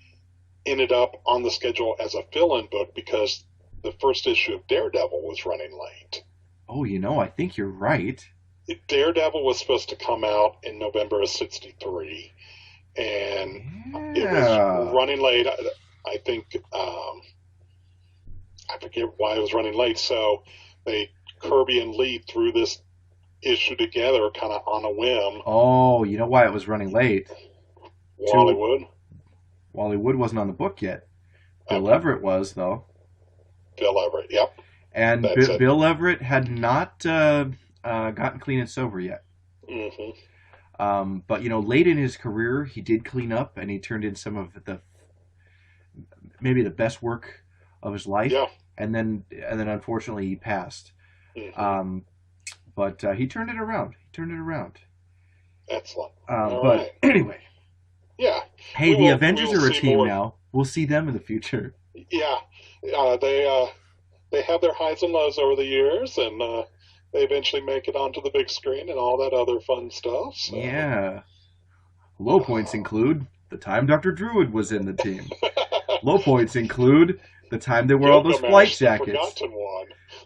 B: ended up on the schedule as a fill-in book because the first issue of Daredevil was running late.
A: Oh, I think you're right.
B: Daredevil was supposed to come out in November of '63, and it was running late. I think I forget why it was running late. So Kirby and Lee threw this issue together kind of on a whim.
A: Oh, you know why it was running late?
B: Wally Wood.
A: Wally Wood wasn't on the book yet. Bill Everett was, though.
B: Bill Everett, yep.
A: And Bill Everett had not gotten clean and sober yet.
B: Mm-hmm.
A: But late in his career, he did clean up, and he turned in some of maybe the best work of his life.
B: Yeah.
A: And then unfortunately he passed.
B: Mm-hmm.
A: But he turned it around.
B: Excellent.
A: But anyway.
B: Yeah.
A: Hey, the Avengers are a team now. We'll see them in the future.
B: Yeah. They they have their highs and lows over the years, and they eventually make it onto the big screen and all that other fun stuff. So,
A: Yeah. Low points include the time Dr. Druid was in the team. Low points include the time they wore all those flight
B: Gilgamesh, the
A: jackets.
B: forgotten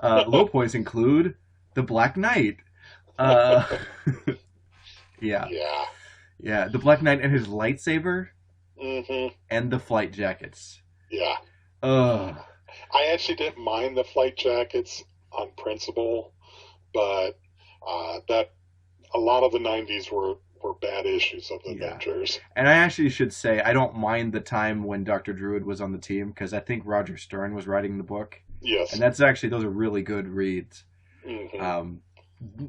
B: one.
A: Low points include the Black Knight. Uh, yeah,
B: Yeah.
A: yeah, the Black Knight and his lightsaber
B: Hmm.
A: and the flight jackets.
B: Yeah.
A: Ugh.
B: I actually didn't mind the flight jackets on principle, but that a lot of the '90s were bad issues of the
A: Yeah.
B: Avengers.
A: And I actually should say I don't mind the time when Dr. Druid was on the team because I think Roger Stern was writing the book, and
B: Yes.
A: that's actually those are really good reads.
B: Hmm.
A: Um,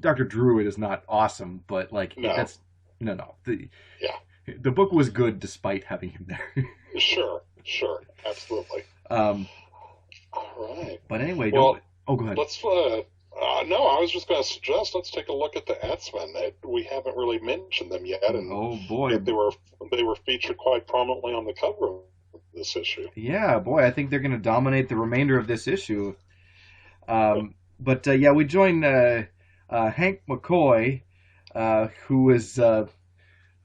A: Dr. Druid is not awesome, but like
B: No.
A: that's no.
B: Yeah.
A: The book was good despite having him there.
B: Sure. Sure. Absolutely.
A: um,
B: All right.
A: but anyway,
B: Well,
A: don't. Oh, go ahead.
B: let's. No, I was just going to suggest let's take a look at the X-Men. We haven't really mentioned them yet, and
A: Oh boy,
B: yet they were featured quite prominently on the cover of this issue.
A: yeah, boy, I think they're going to dominate the remainder of this issue. But yeah, we join Hank McCoy, who is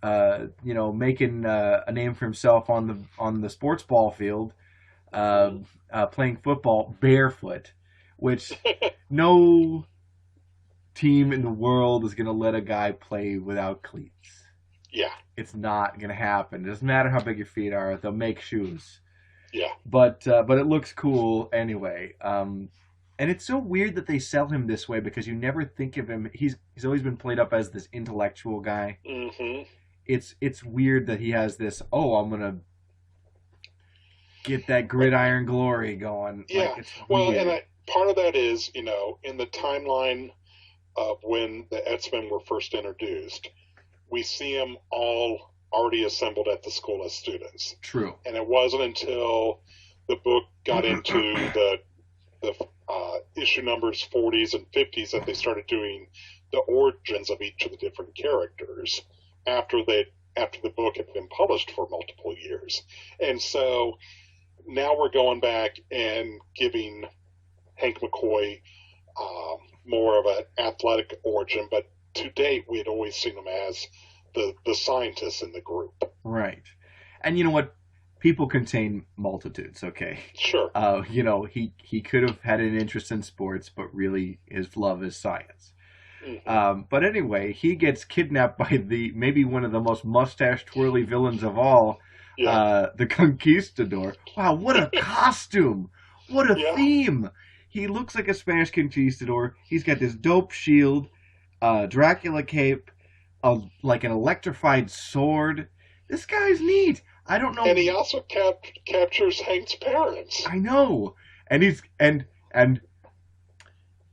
A: making a name for himself on the sports ball field, playing football barefoot, which no team in the world is going to let a guy play without cleats.
B: Yeah.
A: It's not going to happen. It doesn't matter how big your feet are; they'll make shoes.
B: Yeah.
A: But it looks cool anyway. And it's so weird that they sell him this way because you never think of him. He's always been played up as this intellectual guy.
B: Hmm.
A: It's weird that he has this. Oh, I'm gonna get that gridiron glory going.
B: Yeah.
A: Like, it's
B: Well,
A: weird.
B: and part of that is, in the timeline of when the X-Men were first introduced, we see them all already assembled at the school as students.
A: True.
B: And it wasn't until the book got into the issue numbers 40s and 50s that they started doing the origins of each of the different characters after the book had been published for multiple years. And so now we're going back and giving Hank McCoy more of an athletic origin, but to date we had always seen him as the scientist in the group.
A: Right. And you know what? People contain multitudes. Okay.
B: Sure.
A: He could have had an interest in sports, but really his love is science.
B: Mm-hmm.
A: But anyway, he gets kidnapped by maybe one of the most mustache twirly villains of all,
B: Yeah.
A: the Conquistador. Wow, what a costume! What a
B: Yeah.
A: theme! He looks like a Spanish conquistador. He's got this dope shield, Dracula cape, like an electrified sword. This guy's neat. I don't know.
B: And he also captures Hank's parents.
A: I know, and and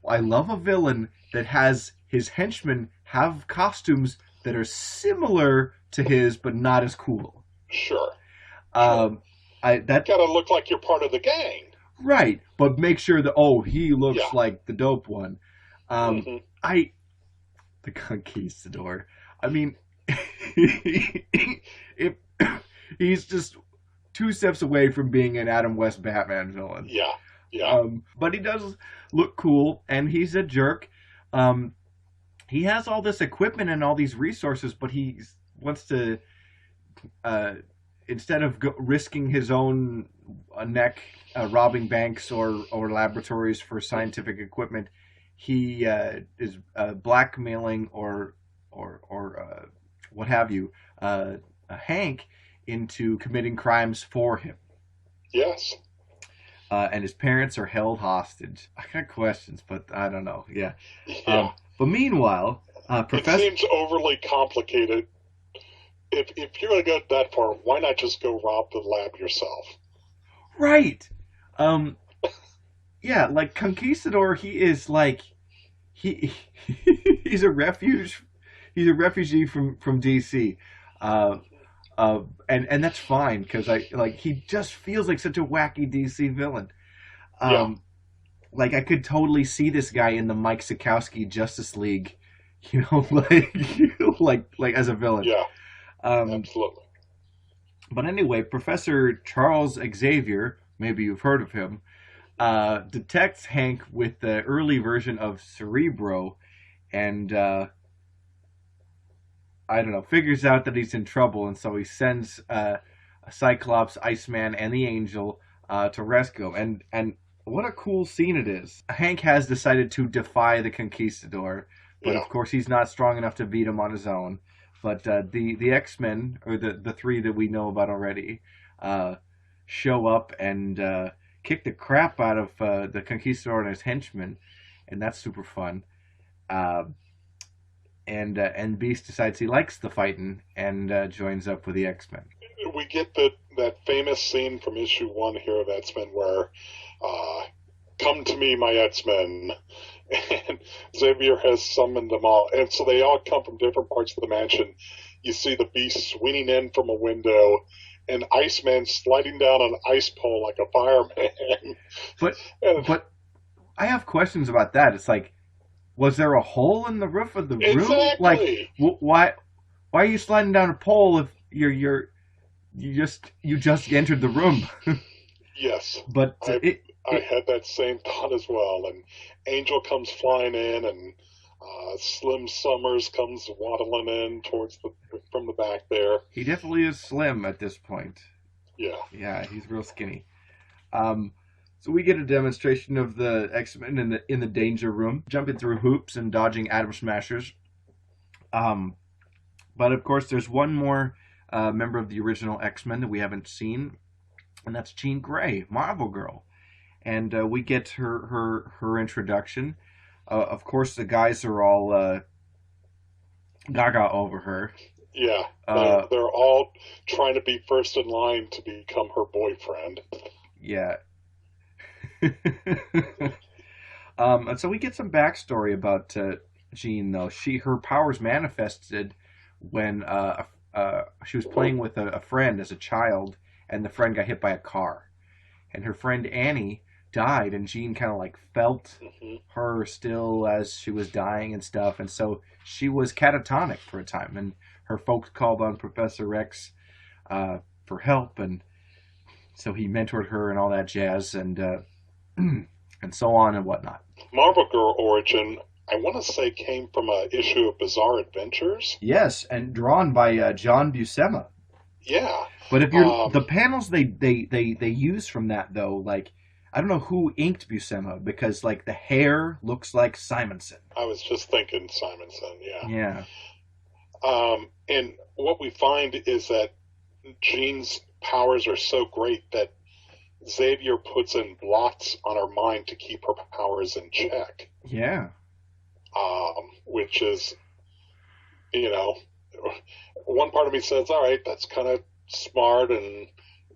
A: I love a villain that has his henchmen have costumes that are similar to his, but not as cool.
B: Sure.
A: That
B: Gotta look like you're part of the gang.
A: right, but make sure that he looks
B: Yeah.
A: like the dope one.
B: Hmm.
A: The Conquistador. I mean, if he's just 2 steps away from being an Adam West Batman villain.
B: Yeah. Yeah.
A: But he does look cool, and he's a jerk. He has all this equipment and all these resources, but he wants to, instead of risking his own neck robbing banks or laboratories for scientific equipment, he is blackmailing or what have you, Hank into committing crimes for him.
B: Yes.
A: And his parents are held hostage. I got questions, but I don't know. Yeah.
B: Yeah.
A: But meanwhile,
B: It seems overly complicated. If you're going to go that far, why not just go rob the lab yourself?
A: Right. Yeah, like Conquistador, he is like he's a refuge. He's a refugee from DC. And that's fine because he just feels like such a wacky DC villain.
B: Yeah.
A: Like I could totally see this guy in the Mike Sikowski Justice League, like as a villain.
B: Yeah.
A: Um,
B: Absolutely.
A: but anyway, Professor Charles Xavier, maybe you've heard of him, detects Hank with the early version of Cerebro, and I don't know, figures out that he's in trouble, and so he sends Cyclops, Iceman, and the Angel to rescue him. And what a cool scene it is. Hank has decided to defy the Conquistador, but
B: Yeah.
A: of course he's not strong enough to beat him on his own. But the X Men, or the three that we know about already, uh, show up and kick the crap out of the Conquistador and his henchmen, and that's super fun. Uh, and Beast decides he likes the fighting and joins up with the X Men.
B: We get that famous scene from issue 1 here of X-Men where, uh, come to me, my X-Men. And Xavier has summoned them all. And so they all come from different parts of the mansion. You see the Beast swinging in from a window, and Iceman sliding down an ice pole like a fireman.
A: But
B: And
A: but I have questions about that. It's like, was there a hole in the roof of the room? Like,
B: exactly.
A: why are you sliding down a pole if you just entered the room?
B: Yes.
A: But
B: I had that same thought as well. And Angel comes flying in, and Slim Summers comes waddling in from the back there.
A: he definitely is slim at this point.
B: Yeah.
A: Yeah, he's real skinny. Um, so we get a demonstration of the X Men in the danger room, jumping through hoops and dodging Atom Smashers. Um, but of course, there's one more member of the original X Men that we haven't seen, and that's Jean Grey, Marvel Girl. And we get her introduction. Of course, the guys are all gaga over her.
B: Yeah.
A: Uh,
B: They're all trying to be first in line to become her boyfriend.
A: yeah. And so we get some backstory about Jean, though. Her powers manifested when she was playing with a friend as a child, and the friend got hit by a car, and her friend Annie died, and Jean kind of like felt
B: Hmm.
A: her still as she was dying and stuff, and so she was catatonic for a time, and her folks called on Professor X for help, and so he mentored her and all that jazz, and and so on and whatnot.
B: Marvel Girl origin, I want to say, came from a issue of Bizarre Adventures.
A: Yes, and drawn by John Buscema.
B: Yeah.
A: But if you're
B: Um,
A: the panels they use from that though, like I don't know who inked Buscema because like the hair looks like Simonson.
B: I was just thinking Simonson, yeah.
A: Yeah.
B: And what we find is that Jean's powers are so great that Xavier puts in blocks on her mind to keep her powers in check,
A: Yeah.
B: which is, you know, one part of me says, all right, that's kind of smart and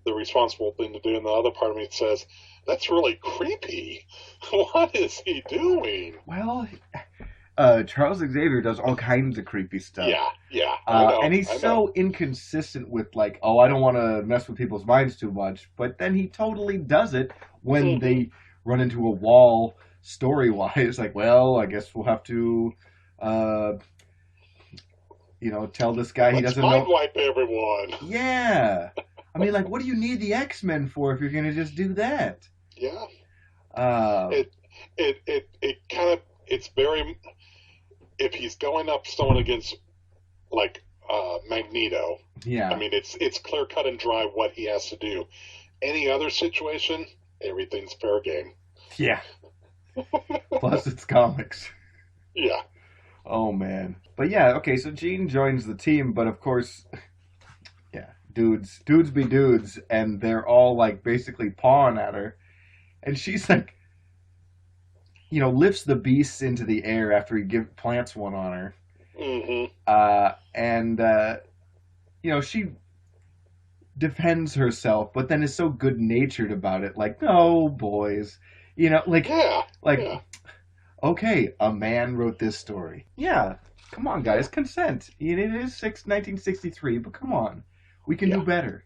B: the responsible thing to do, and the other part of me says, that's really creepy. What is he doing?
A: Well, Charles Xavier does all kinds of creepy stuff.
B: Yeah, I know.
A: And he's
B: I
A: so
B: know.
A: inconsistent with like, oh, I don't want to mess with people's minds too much, but then he totally does it when
B: Mhm.
A: they run into a wall story wise. Like, well, I guess we'll have to, uh, tell this guy he
B: Let's
A: doesn't
B: mind
A: know.
B: wipe everyone.
A: Yeah, I mean, like, what do you need the X Men for if you're gonna just do that?
B: Yeah,
A: Uh,
B: it it kind of it's very if he's going up someone against like Magneto. I
A: yeah,
B: mean, it's clear cut and dry what he has to do. Any other situation, everything's fair game.
A: yeah. Plus, it's comics.
B: Yeah,
A: Oh man. But yeah, okay, so Jean joins the team, but of course, yeah, dudes be dudes, and they're all like basically pawing at her. And she's like, lifts the beasts into the air after he plants one on her.
B: hmm
A: And she defends herself, but then is so good natured about it, like, no, boys. Like
B: yeah,
A: like
B: yeah,
A: okay, a man wrote this story. Yeah, come on, guys, consent. It is 1963, but come on, we can
B: yeah.
A: do better.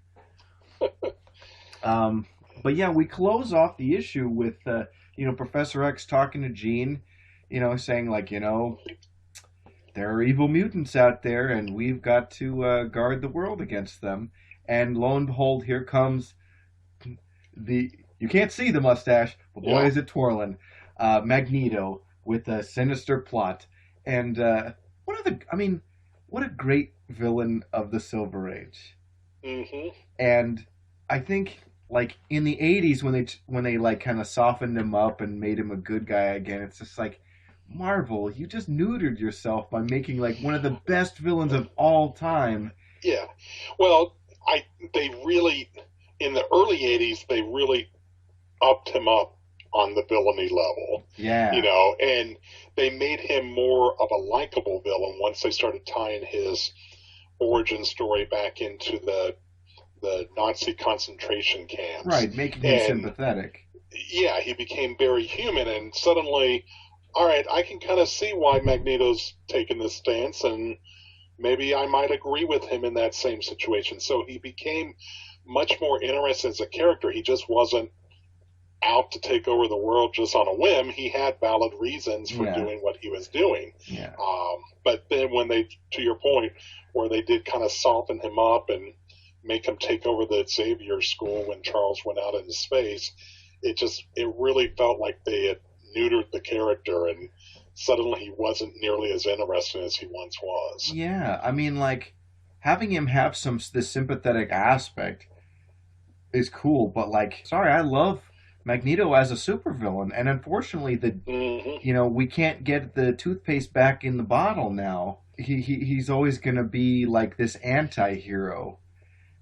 A: Um, but yeah, we close off the issue with Professor X talking to Jean, saying like, there are evil mutants out there, and we've got to guard the world against them. And lo and behold, here comes the You can't see the mustache, but boy,
B: Yeah.
A: is it twirling. Magneto with a sinister plot. And I mean, what a great villain of the Silver Age.
B: Hmm.
A: And I think like in the '80s when they like kind of softened him up and made him a good guy again, it's just like Marvel, you just neutered yourself by making like one of the best villains of all time.
B: Yeah. Well, I they really in the early '80s they really upped him up on the villainy level,
A: Yeah,
B: and they made him more of a likable villain once they started tying his origin story back into the Nazi concentration camps.
A: right, making him
B: And
A: sympathetic.
B: yeah, he became very human, and suddenly, all right, I can kind of see why Magneto's taken this stance, and maybe I might agree with him in that same situation. So he became much more interesting as a character. He just wasn't out to take over the world just on a whim. He had valid reasons for
A: Yeah,
B: doing what he was doing.
A: yeah,
B: But then when they, to your point, where they did kind of soften him up and make him take over the Xavier School when Charles went out into space, it really felt like they had neutered the character, and suddenly he wasn't nearly as interesting as he once was.
A: yeah. I mean, like having him have some this sympathetic aspect is cool, but like, sorry, I love Magneto as a supervillain, and unfortunately, the
B: Hmm.
A: we can't get the toothpaste back in the bottle now. He's always gonna be like this anti-hero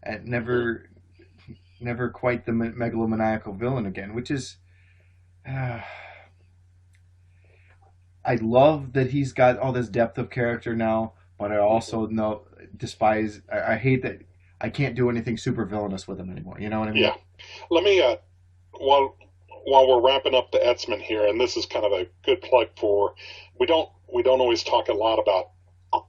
A: and
B: Hmm.
A: never quite the megalomaniacal villain again, which is. Uh, I love that he's got all this depth of character now, but I
B: Hmm.
A: also know despise. I hate that I can't do anything super villainous with him anymore. You know what I mean?
B: Yeah. Let me while while we're wrapping up the Etzman here, and this is kind of a good plug for we don't always talk a lot about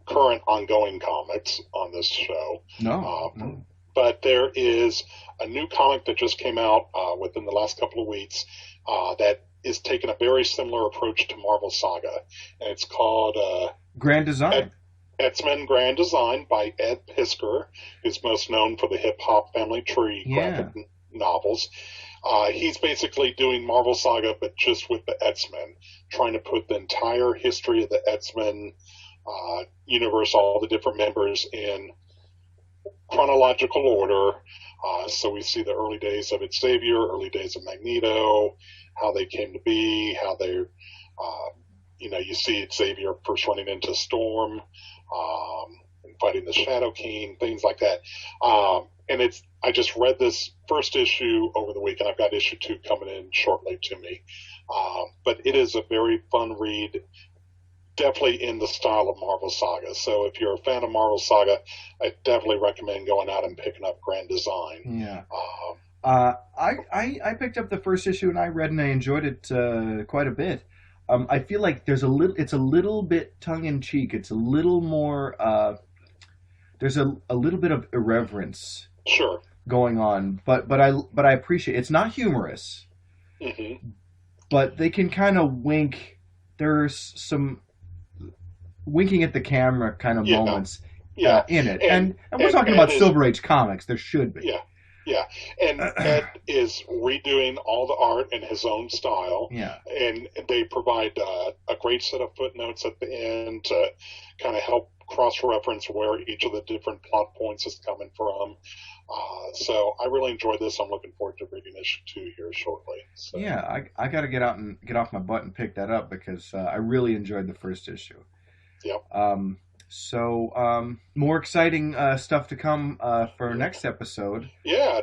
B: current ongoing comics on this show,
A: No,
B: uh,
A: no.
B: but there is a new comic that just came out within the last couple of weeks that is taking a very similar approach to Marvel Saga, and it's called
A: Grand design.
B: Etzman Grand Design by Ed Piskor, who's most known for the Hip Hop Family Tree graphic
A: Yeah.
B: novels. He's basically doing Marvel Saga, but just with the X-Men, trying to put the entire history of the X-Men universe, all the different members in chronological order. So we see the early days of Xavier, early days of Magneto, how they came to be, how they, you see Xavier first running into Storm, and fighting the Shadow King, things like that. And I just read this first issue over the week, and I've got issue 2 coming in shortly to me. But it is a very fun read, definitely in the style of Marvel Saga. So if you're a fan of Marvel Saga, I definitely recommend going out and picking up Grand Design.
A: Yeah.
B: Um,
A: I picked up the first issue and I read and I enjoyed it quite a bit. I feel like it's a little bit tongue in cheek. It's a little more. There's a little bit of irreverence
B: sure.
A: going on, but I appreciate it's not humorous,
B: Hmm.
A: but they can kind of wink. There's some winking at the camera kind of
B: Yeah.
A: moments
B: Yeah.
A: in it,
B: And
A: and we're
B: and
A: talking
B: Ed
A: about
B: is
A: Silver Age comics. There should be.
B: yeah. Yeah, and Ed is redoing all the art in his own style,
A: Yeah.
B: and they provide a great set of footnotes at the end to kind of help cross-reference where each of the different plot points is coming from. So I really enjoyed this. I'm looking forward to reading issue 2 here shortly. So,
A: Yeah, I got to get out and get off my butt and pick that up because I really enjoyed the first issue.
B: yep.
A: Um, more exciting stuff to come for next episode.
B: Yeah,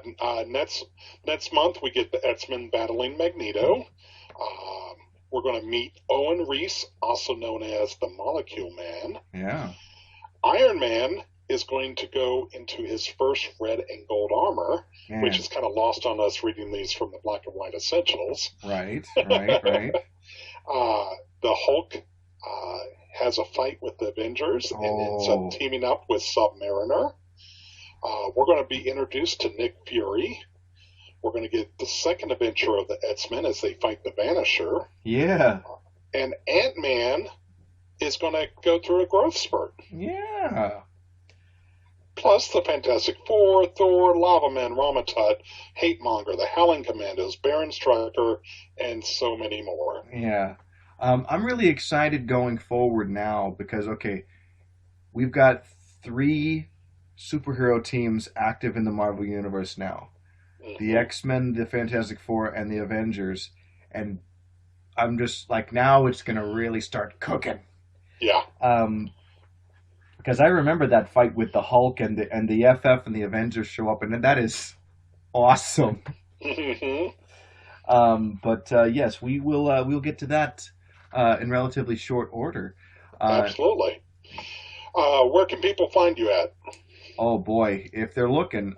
B: next month we get the X-Men battling Magneto. Um, we're going to meet Owen Reese, also known as the Molecule Man.
A: Yeah,
B: Iron Man is going to go into his first red and gold armor, which
A: yeah,
B: is kind of lost on us reading these from the black and white essentials.
A: right, right, right.
B: The Hulk has a fight with the Avengers and ends up
A: Oh,
B: teaming up with Submariner. We're going to be introduced to Nick Fury. We're going to get the second adventure of the X-Men as they fight the Vanisher.
A: yeah,
B: And Ant-Man is going to go through a growth spurt.
A: yeah.
B: plus the Fantastic Four, Thor, Lava Man, Ramatut, Hate Monger, the Howling Commandos, Baron Striker, and so many more.
A: Yeah. I'm really excited going forward now because, okay, we've got 3 superhero teams active in the Marvel Universe now. The X-Men, the Fantastic Four, and the Avengers. And I'm just like, now it's going to really start cooking.
B: Yeah.
A: Because I remember that fight with the Hulk and the FF and the Avengers show up, and that is awesome. But yes, we'll get to that in relatively short order.
B: Absolutely. Where can people find you at?
A: Oh boy, if they're looking,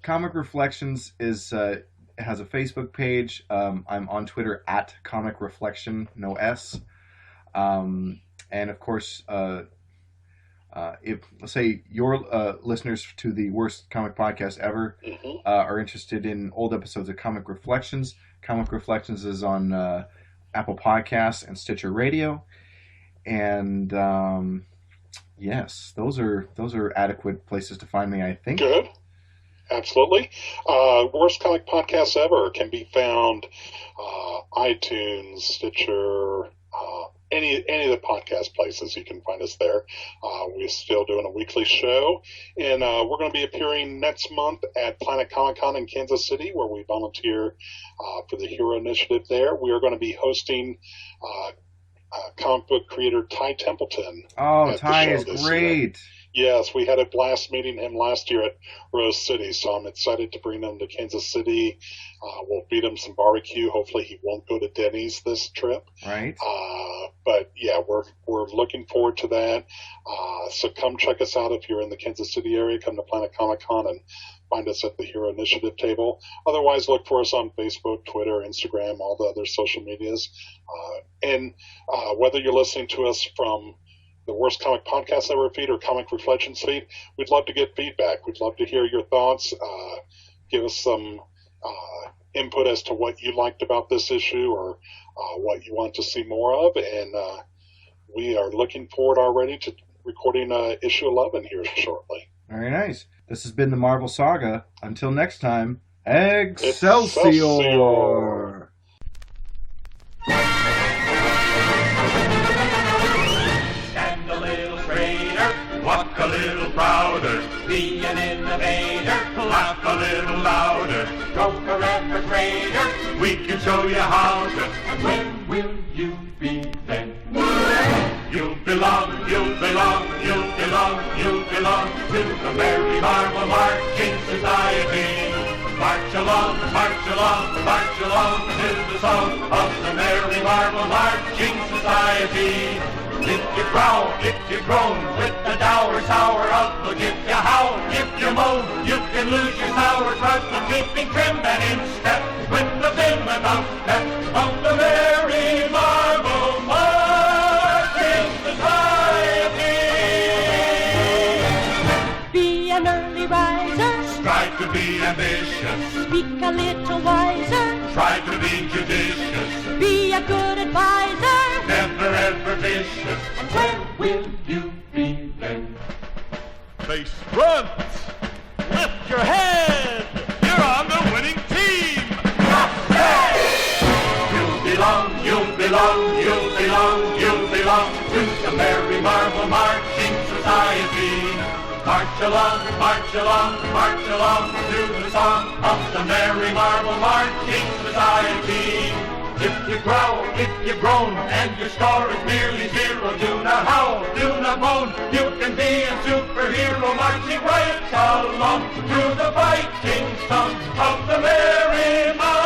A: Comic Reflections has a Facebook page. I'm on Twitter at Comic Reflection, no S. And of course, if let's say your listeners to the worst comic podcast ever are interested in old episodes of Comic Reflections is on Apple Podcasts and Stitcher Radio, and yes, those are adequate places to find me, I think.
B: Good. Absolutely. Worst Comic Podcasts Ever can be found iTunes, Stitcher, any of the podcast places. You can find us there. We're still doing a weekly show, and we're going to be appearing next month at Planet Comic Con in Kansas City, where we volunteer for the Hero Initiative there. We are going to be hosting comic book creator Ty Templeton.
A: Oh, Ty is great.
B: Year. Yes, we had a blast meeting him last year at Rose City, so I'm excited to bring him to Kansas City. We'll feed him some barbecue. Hopefully he won't go to Denny's this trip.
A: Right.
B: But yeah, we're looking forward to that. So come check us out if you're in the Kansas City area. Come to Planet Comic Con and find us at the Hero Initiative table. Otherwise, look for us on Facebook, Twitter, Instagram, all the other social medias. And whether you're listening to us from the Worst Comic Podcast Ever feed or Comic Reflections feed, we'd love to get feedback. We'd love to hear your thoughts. Give us some input as to what you liked about this issue or what you want to see more of. And we are looking forward already to recording issue 11 here shortly.
A: Very nice. This has been the Marvel Saga. Until next time, Excelsior!
C: Stand a little straighter, walk a little prouder, be an innovator, laugh a little louder, go forever greater, we can show you how to, and when will you be then? You belong, you belong, you belong, you belong to the Merry Marvel Marching Society. March along, march along, march along to the song of the Merry Marvel Marching Society. If you growl, if you groan, with the dour, sour outlook, if you howl, if you moan, you can lose your sour trust from keeping trim and in step with the vim and outstep of the Merry Marvel Marching Society.
D: Be an early riser,
C: Strive to be ambitious,
D: speak a little wiser,
C: try to be judicious,
D: be a good advisor,
C: never ever vicious.
D: and when
C: Will you be then?
E: Face front! Lift your head! You're on the winning team!
C: You belong, you belong, you belong, you belong to the Merry Marvel Marching Society. March along, march along, march along to the song of the Merry Marvel Marching Society. If you growl, if you groan, and your score is nearly zero, do not howl, do not moan. You can be a superhero marching right along through the fighting song of the Merry Marvel.